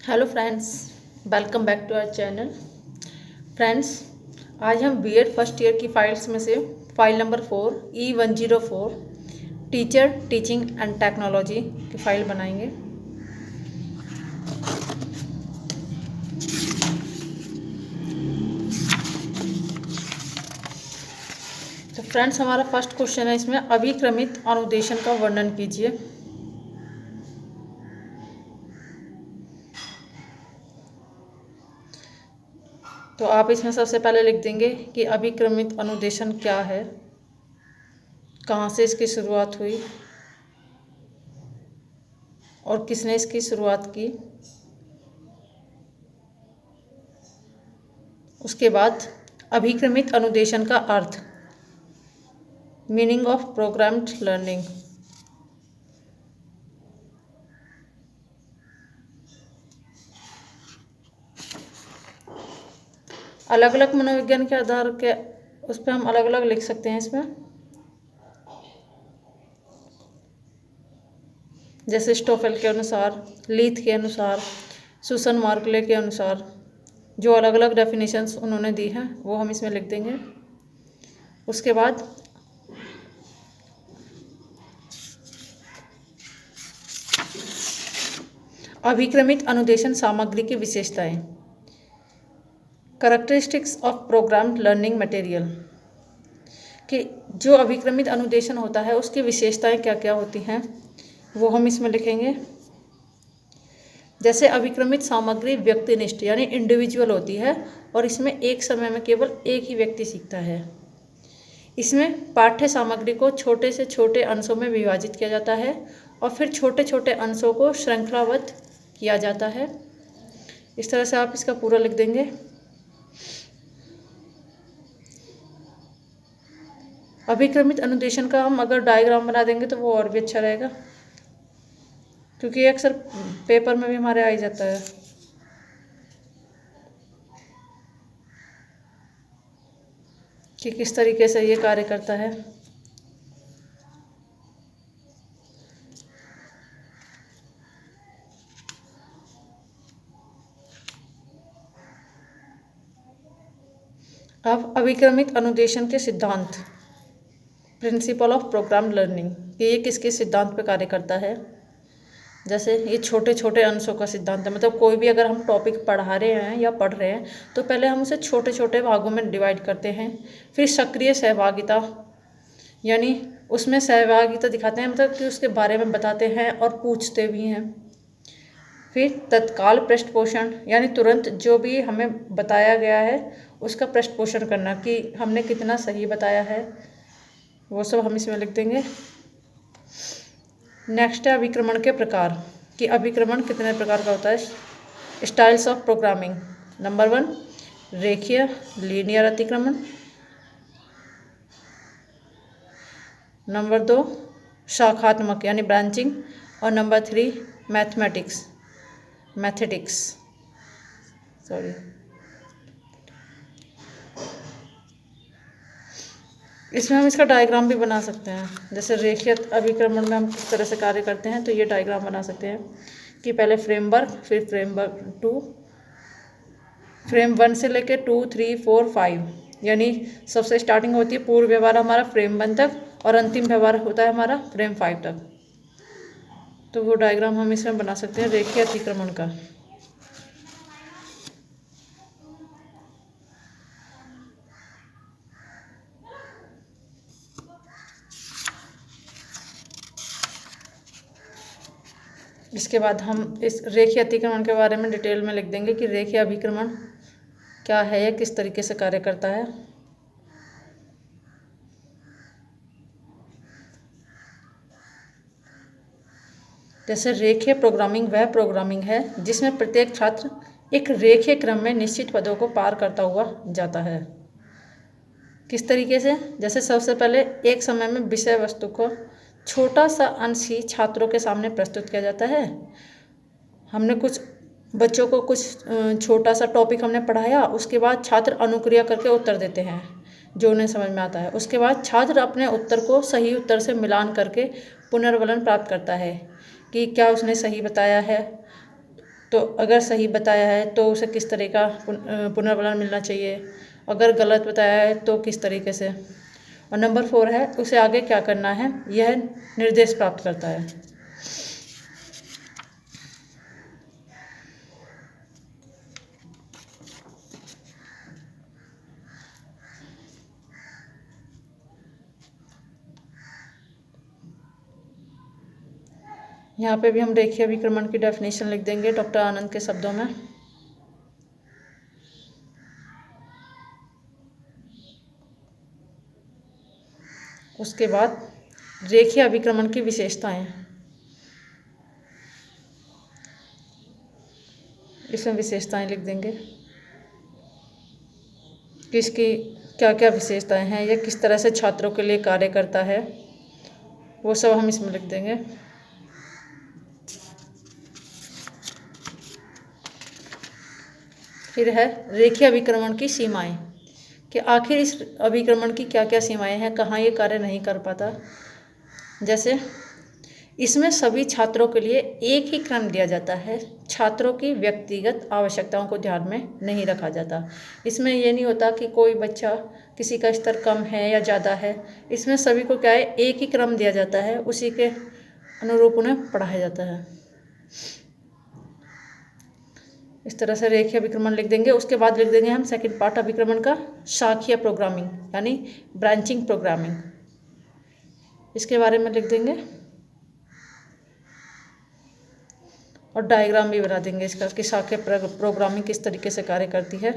Hello friends, welcome back to our channel. Friends, आज हम B Ed first year की files में से file number 4 E104 teacher teaching and technology की file बनाएंगे। तो फ्रेंड्स, हमारा फर्स्ट क्वेश्चन है इसमें, अभिक्रमित अनुदेशन का वर्णन कीजिए। तो आप इसमें सबसे पहले लिख देंगे कि अभिक्रमित अनुदेशन क्या है, कहाँ से इसकी शुरुआत हुई और किसने इसकी शुरुआत की। उसके बाद अभिक्रमित अनुदेशन का अर्थ, मीनिंग ऑफ प्रोग्राम्ड लर्निंग। अलग अलग मनोविज्ञान के आधार के उस पर हम अलग अलग लिख सकते हैं इसमें, जैसे स्टोफेल के अनुसार, लीथ के अनुसार, सुसन मार्कले के अनुसार जो अलग अलग डेफिनेशंस उन्होंने दी हैं वो हम इसमें लिख देंगे। उसके बाद अभिक्रमित अनुदेशन सामग्री की विशेषताएं, characteristics of programmed learning material, कि जो अभिक्रमित अनुदेशन होता है उसकी विशेषताएं क्या क्या होती हैं वो हम इसमें लिखेंगे। जैसे अभिक्रमित सामग्री व्यक्तिनिष्ठ यानी इंडिविजुअल होती है और इसमें एक समय में केवल एक ही व्यक्ति सीखता है। इसमें पाठ्य सामग्री को छोटे से छोटे अंशों में विभाजित किया जाता है और फिर छोटे छोटे अंशों को श्रृंखलाबद्ध किया जाता है। इस तरह से आप इसका पूरा लिख देंगे। अभिक्रमित अनुदेशन का हम अगर डायग्राम बना देंगे तो वो और भी अच्छा रहेगा, क्योंकि ये अक्सर पेपर में भी हमारे आ ही जाता है। कि किस तरीके से ये कार्य करता है। अब अभिक्रमित अनुदेशन के सिद्धांत, प्रिंसिपल ऑफ प्रोग्राम लर्निंग, कि ये किस किस सिद्धांत पर कार्य करता है। जैसे ये छोटे छोटे अंशों का सिद्धांत है, मतलब कोई भी अगर हम टॉपिक पढ़ा रहे हैं या पढ़ रहे हैं तो पहले हम उसे छोटे छोटे भागों में डिवाइड करते हैं। फिर सक्रिय सहभागिता, यानी उसमें सहभागिता दिखाते हैं, मतलब कि उसके बारे में बताते हैं और पूछते भी हैं। फिर तत्काल पृष्ठपोषण, यानी तुरंत जो भी हमें बताया गया है उसका पृष्ठपोषण करना कि हमने कितना सही बताया है, वो सब हम इसमें लिख देंगे। नेक्स्ट है अभिक्रमण के प्रकार, कि अभिक्रमण कितने प्रकार का होता है। स्टाइल्स ऑफ प्रोग्रामिंग, नंबर 1 रेखीय लीनियर अतिक्रमण, नंबर 2 शाखात्मक यानी ब्रांचिंग, और नंबर 3 मैथेटिक्स। इसमें हम इसका डायग्राम भी बना सकते हैं। जैसे रेखीय अभिक्रमण में हम किस तरह से कार्य करते हैं तो ये डायग्राम बना सकते हैं कि पहले फ्रेमवर्क, फिर फ्रेमवर्क 2, फ्रेम 1 से लेके 2, 3, 4, 5, यानी सबसे स्टार्टिंग होती है पूर्व व्यवहार हमारा फ्रेम 1 तक और अंतिम व्यवहार होता है हमारा फ्रेम 5 तक। तो वो डायग्राम हम इसमें बना सकते हैं रेखीय अतिक्रमण का। इसके बाद हम इस रेखीय अतिक्रमण के बारे में डिटेल में लिख देंगे कि रेखीय अभिक्रमण क्या है या किस तरीके से कार्य करता है। जैसे रेखीय प्रोग्रामिंग वह प्रोग्रामिंग है जिसमें प्रत्येक छात्र एक रेखीय क्रम में निश्चित पदों को पार करता हुआ जाता है। किस तरीके से, जैसे सबसे पहले एक समय में विषय वस्तु को छोटा सा अंश ही छात्रों के सामने प्रस्तुत किया जाता है। हमने कुछ बच्चों को कुछ छोटा सा टॉपिक हमने पढ़ाया, उसके बाद छात्र अनुक्रिया करके उत्तर देते हैं जो उन्हें समझ में आता है। उसके बाद छात्र अपने उत्तर को सही उत्तर से मिलान करके पुनर्वलन प्राप्त करता है कि क्या उसने सही बताया है। तो अगर सही बताया है तो उसे किस तरह का पुनर्बलन मिलना चाहिए, अगर गलत बताया है तो किस तरीके से। और नंबर 4 है उसे आगे क्या करना है, यह निर्देश प्राप्त करता है। यहाँ पे भी हम रेखीय अभिक्रमण की डेफिनेशन लिख देंगे डॉक्टर आनंद के शब्दों में। उसके बाद रेखीय अभिक्रमण की विशेषताएं, इसमें विशेषताएं लिख देंगे कि इसकी क्या क्या विशेषताएं हैं, यह किस तरह से छात्रों के लिए कार्य करता है, वो सब हम इसमें लिख देंगे। फिर है रेखीय अभिक्रमण की सीमाएं, कि आखिर इस अभिक्रमण की क्या क्या सीमाएं हैं, कहाँ ये कार्य नहीं कर पाता। जैसे इसमें सभी छात्रों के लिए एक ही क्रम दिया जाता है, छात्रों की व्यक्तिगत आवश्यकताओं को ध्यान में नहीं रखा जाता। इसमें ये नहीं होता कि कोई बच्चा किसी का स्तर कम है या ज़्यादा है, इसमें सभी को क्या है, एक ही क्रम दिया जाता है, उसी के अनुरूप उन्हें पढ़ाया जाता है। इस तरह से रेखीय अभिक्रमण लिख देंगे। उसके बाद लिख देंगे हम सेकंड पार्ट अभिक्रमण का, शाखीय प्रोग्रामिंग यानी ब्रांचिंग प्रोग्रामिंग, इसके बारे में लिख देंगे और डायग्राम भी बना देंगे इसका कि शाखीय प्रोग्रामिंग किस तरीके से कार्य करती है।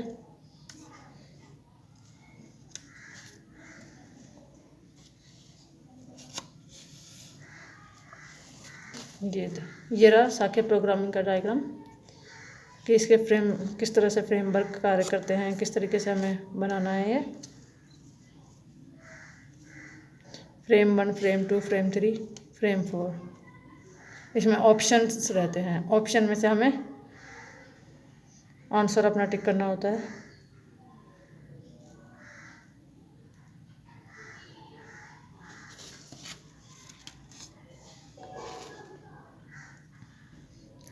ये रहा शाखीय प्रोग्रामिंग का डायग्राम कि इसके फ्रेम किस तरह से फ्रेमवर्क कार्य करते हैं, किस तरीके से हमें बनाना है। ये फ्रेम 1, फ्रेम 2, फ्रेम 3, फ्रेम 4, इसमें ऑप्शंस रहते हैं, ऑप्शन में से हमें आंसर अपना टिक करना होता है।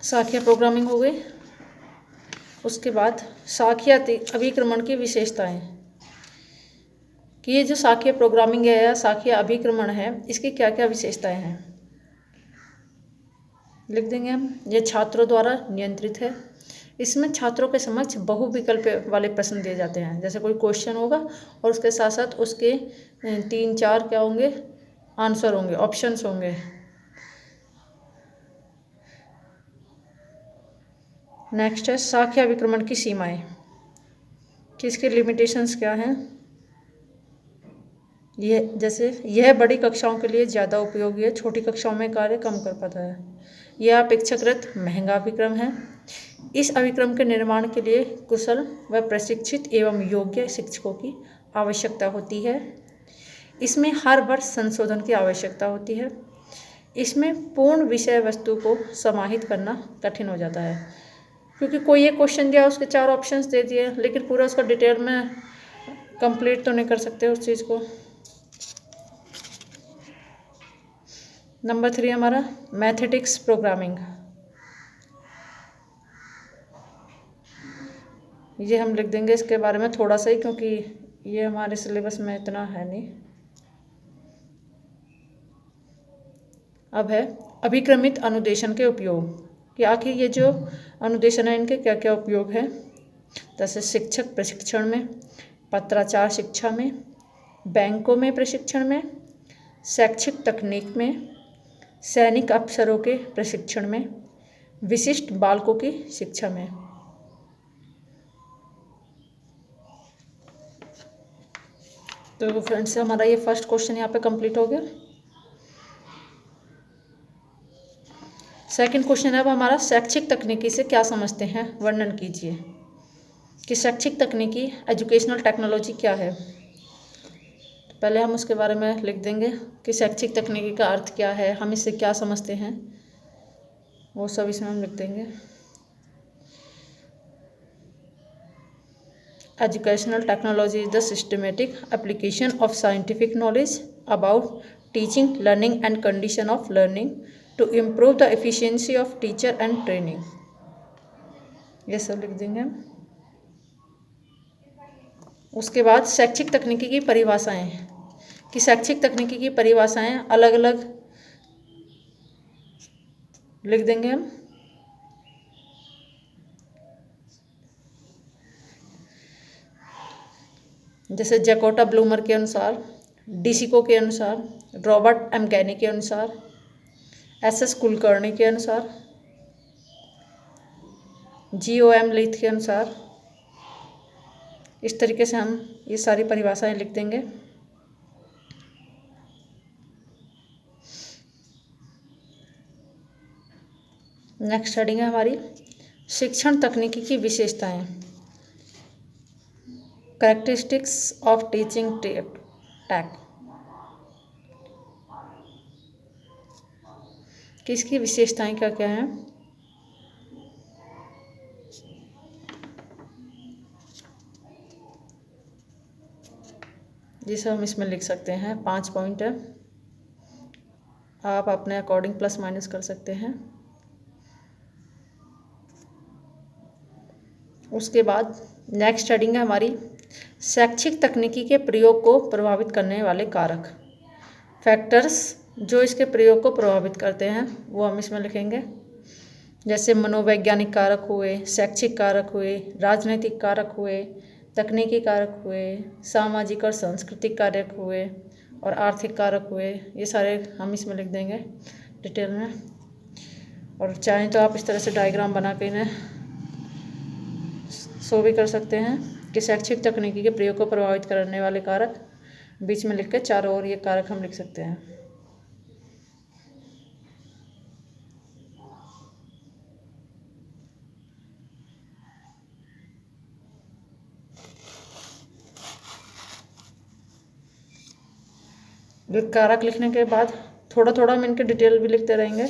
शाखीय प्रोग्रामिंग हो गई। उसके बाद शाखीय अभिक्रमण की विशेषताएं, कि ये जो शाखीय प्रोग्रामिंग है या शाखीय अभिक्रमण है, इसकी क्या क्या विशेषताएं हैं लिख देंगे हम। ये छात्रों द्वारा नियंत्रित है, इसमें छात्रों के समक्ष बहुविकल्प वाले प्रश्न दिए जाते हैं। जैसे कोई क्वेश्चन होगा और उसके साथ साथ उसके 3-4 क्या होंगे, आंसर होंगे, ऑप्शंस होंगे। नेक्स्ट है शाखीय अभिक्रमण की सीमाएं, कि इसके लिमिटेशंस क्या हैं। यह बड़ी कक्षाओं के लिए ज़्यादा उपयोगी है, छोटी कक्षाओं में कार्य कम कर पाता है। यह अपेक्षाकृत महंगा अभिक्रम है। इस अभिक्रम के निर्माण के लिए कुशल व प्रशिक्षित एवं योग्य शिक्षकों की आवश्यकता होती है। इसमें हर वर्ष संशोधन की आवश्यकता होती है। इसमें पूर्ण विषय वस्तु को समाहित करना कठिन हो जाता है, क्योंकि कोई एक क्वेश्चन दिया, उसके 4 ऑप्शंस दे दिए, लेकिन पूरा उसका डिटेल में कंप्लीट तो नहीं कर सकते उस चीज़ को। नंबर 3 हमारा मैथमेटिक्स प्रोग्रामिंग, ये हम लिख देंगे इसके बारे में थोड़ा सा ही, क्योंकि ये हमारे सिलेबस में इतना है नहीं। अब है अभिक्रमित अनुदेशन के उपयोग, कि आखिर ये जो अनुदेशन है इनके क्या क्या उपयोग है। जैसे शिक्षक प्रशिक्षण में, पत्राचार शिक्षा में, बैंकों में प्रशिक्षण में, शैक्षिक तकनीक में, सैनिक अफसरों के प्रशिक्षण में, विशिष्ट बालकों की शिक्षा में। तो फ्रेंड्स हमारा ये फर्स्ट क्वेश्चन यहाँ पे कंप्लीट हो गया। सेकंड क्वेश्चन है अब हमारा, शैक्षिक तकनीकी से क्या समझते हैं, वर्णन कीजिए। कि शैक्षिक तकनीकी एजुकेशनल टेक्नोलॉजी क्या है। पहले हम उसके बारे में लिख देंगे कि शैक्षिक तकनीकी का अर्थ क्या है, हम इससे क्या समझते हैं, वो सब इसमें हम लिख देंगे। Educational technology is the systematic application of scientific knowledge about teaching, learning and condition of learning to improve the efficiency of teacher and training। ये सब लिख देंगे। उसके बाद शैक्षिक तकनीकी की परिभाषाएं, कि शैक्षिक तकनीकी की परिभाषाएं अलग अलग लिख देंगे हम। जैसे जैकोटा ब्लूमर के अनुसार, डिसिको के अनुसार, रॉबर्ट एम गैनी के अनुसार, एस कुलकर्णी के अनुसार, GOM लीथ के अनुसार, इस तरीके से हम ये सारी परिभाषाएं लिख देंगे। नेक्स्ट हेडिंग है हमारी शिक्षण तकनीकी की विशेषताएं, कैरेक्टरिस्टिक्स ऑफ टीचिंग टेक, कि इसकी विशेषताएं क्या क्या हैं। जिसे हम इसमें लिख सकते हैं, 5 पॉइंट है, आप अपने अकॉर्डिंग प्लस माइनस कर सकते हैं। उसके बाद नेक्स्ट हेडिंग है हमारी शैक्षिक तकनीकी के प्रयोग को प्रभावित करने वाले कारक, फैक्टर्स जो इसके प्रयोग को प्रभावित करते हैं वो हम इसमें लिखेंगे। जैसे मनोवैज्ञानिक कारक हुए, शैक्षिक कारक हुए, राजनीतिक कारक हुए, तकनीकी कारक हुए, सामाजिक और सांस्कृतिक कारक हुए और आर्थिक कारक हुए, ये सारे हम इसमें लिख देंगे डिटेल में। और चाहें तो आप इस तरह से डायग्राम बना के इन्हें शो भी कर सकते हैं कि शैक्षिक तकनीकी के प्रयोग को प्रभावित करने वाले कारक, बीच में लिख के चारों ओर ये कारक हम लिख सकते हैं। कारक लिखने के बाद थोड़ा थोड़ा हम इनके डिटेल भी लिखते रहेंगे।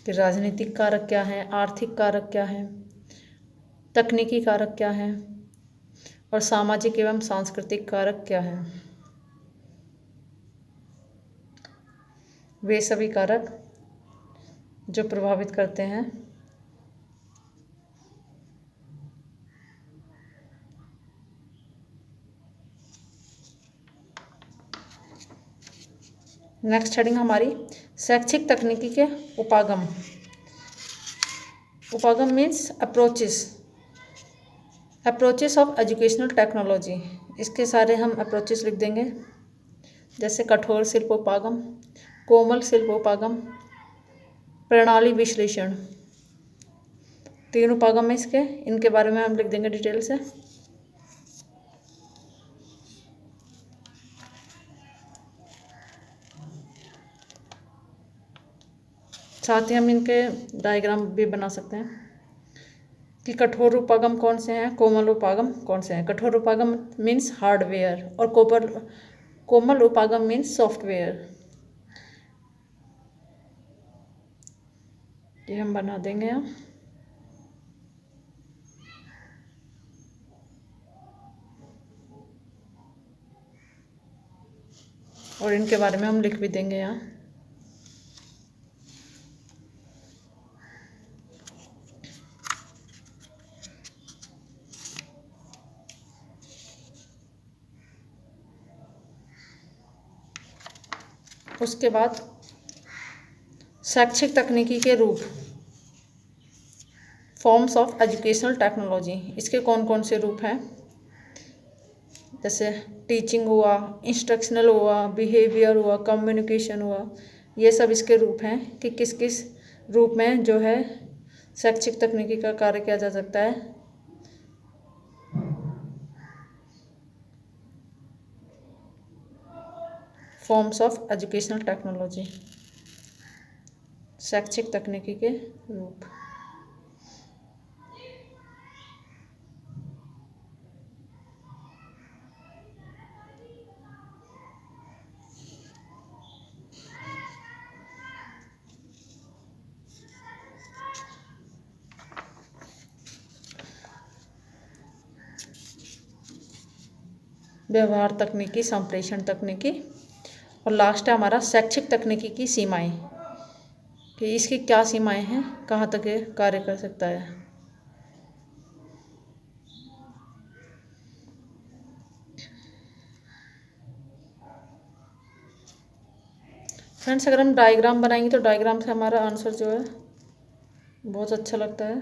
कि राजनीतिक कारक क्या है, आर्थिक कारक क्या है, तकनीकी कारक क्या है और सामाजिक एवं सांस्कृतिक कारक क्या है। वे सभी कारक जो प्रभावित करते हैं। नेक्स्ट हेडिंग हमारी शैक्षिक तकनीकी के उपागम, उपागम means approaches of educational technology, इसके सारे हम अप्रोचेस लिख देंगे। जैसे कठोर शिल्पोपागम, कोमल शिल्पोपागम, प्रणाली विश्लेषण, 3 उपागम है इसके, इनके बारे में हम लिख देंगे डिटेल से। साथ ही हम इनके डायग्राम भी बना सकते हैं कि कठोर उपागम कौन से हैं, कोमल उपागम कौन से हैं। कठोर उपागम मीन्स हार्डवेयर और कोमल उपागम मीन्स सॉफ्टवेयर। ये हम बना देंगे हम। और इनके बारे में हम लिख भी देंगे यहाँ। उसके बाद शैक्षिक तकनीकी के रूप, फॉर्म्स ऑफ एजुकेशनल टेक्नोलॉजी, इसके कौन कौन से रूप हैं। जैसे टीचिंग हुआ, इंस्ट्रक्शनल हुआ, बिहेवियर हुआ, कम्युनिकेशन हुआ, ये सब इसके रूप हैं कि किस किस रूप में जो है शैक्षिक तकनीकी का कार्य किया जा सकता है। फॉर्म्स ऑफ एजुकेशनल टेक्नोलॉजी, शैक्षिक तकनीकी के रूप। व्यवहार तकनीकी, संप्रेषण तकनीकी, और लास्ट है हमारा शैक्षिक तकनीकी की सीमाएं, कि इसकी क्या सीमाएं हैं, कहाँ तक ये कार्य कर सकता है। फ्रेंड्स, अगर हम डायग्राम बनाएंगे तो डायग्राम से हमारा आंसर जो है बहुत अच्छा लगता है।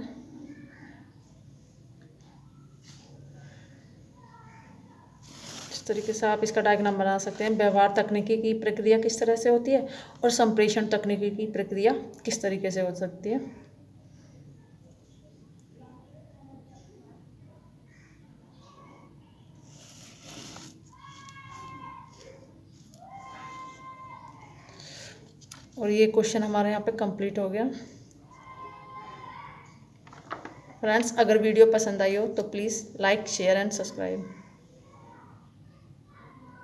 इस तरीके से आप इसका डायग्राम बना सकते हैं। व्यवहार तकनीकी की प्रक्रिया किस तरह से होती है और संप्रेषण तकनीकी की प्रक्रिया किस तरीके से हो सकती है। और ये क्वेश्चन हमारे यहाँ पे कंप्लीट हो गया। फ्रेंड्स, अगर वीडियो पसंद आई हो तो please like, share and subscribe.